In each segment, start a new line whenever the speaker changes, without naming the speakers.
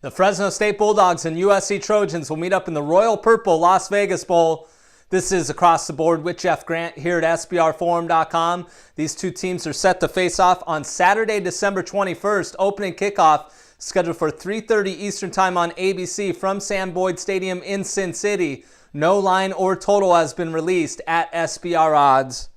The Fresno State Bulldogs and USC Trojans will meet up in the Royal Purple Las Vegas Bowl. This is Across the Board with Jeff Grant here at SBRForum.com. These two teams are set to face off on Saturday, December 21st. Opening kickoff scheduled for 3:30 Eastern Time on ABC from Sam Boyd Stadium in Sin City. No line or total has been released at SBROdds.com.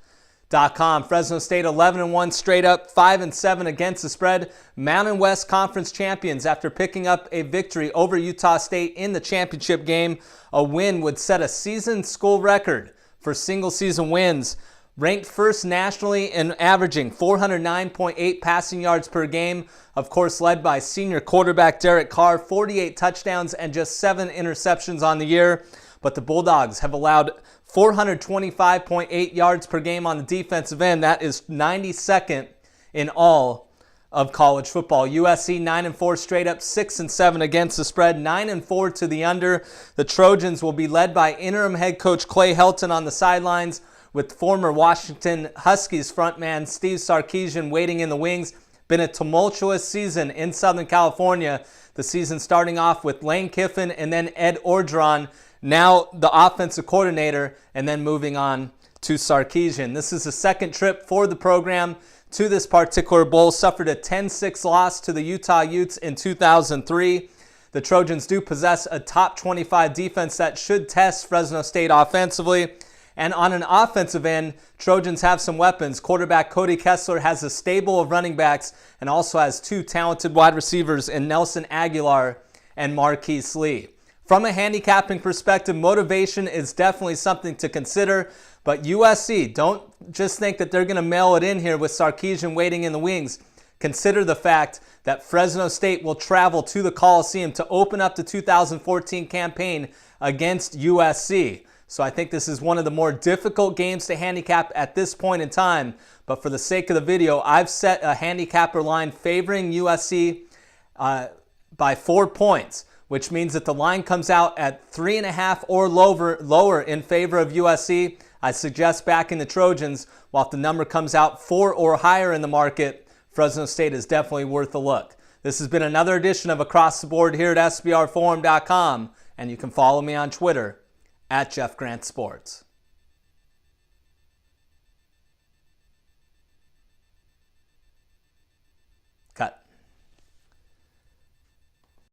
Fresno State 11-1 straight up, 5-7 against the spread. Mountain West Conference champions after picking up a victory over Utah State in the championship game. A win would set a season school record for single season wins. Ranked first nationally in averaging 409.8 passing yards per game. Of course, led by senior quarterback Derek Carr, 48 touchdowns and just 7 interceptions on the year. But the Bulldogs have allowed 425.8 yards per game on the defensive end. That is 92nd in all of college football. USC 9-4 straight up, 6-7 against the spread, 9-4 to the under. The Trojans will be led by interim head coach Clay Helton on the sidelines, with former Washington Huskies frontman Steve Sarkisian waiting in the wings. Been a tumultuous season in Southern California. The season starting off with Lane Kiffin and then Ed Orgeron, now the offensive coordinator, and then moving on to Sarkisian. This is the second trip for the program to this particular bowl. Suffered a 10-6 loss to the Utah Utes in 2003. The Trojans do possess a top 25 defense that should test Fresno State offensively. And on an offensive end, Trojans have some weapons. Quarterback Cody Kessler has a stable of running backs and also has two talented wide receivers in Nelson Aguilar and Marquise Lee. From a handicapping perspective, motivation is definitely something to consider. But USC, don't just think that they're going to mail it in here with Sarkisian waiting in the wings. Consider the fact that Fresno State will travel to the Coliseum to open up the 2014 campaign against USC. So I think this is one of the more difficult games to handicap at this point in time. But for the sake of the video, I've set a handicapper line favoring USC by 4 points, which means that the line comes out at 3.5 or lower in favor of USC. I suggest backing the Trojans, while if the number comes out 4 or higher in the market, Fresno State is definitely worth a look. This has been another edition of Across the Board here at SBRForum.com, and you can follow me on Twitter at Jeff Grant Sports.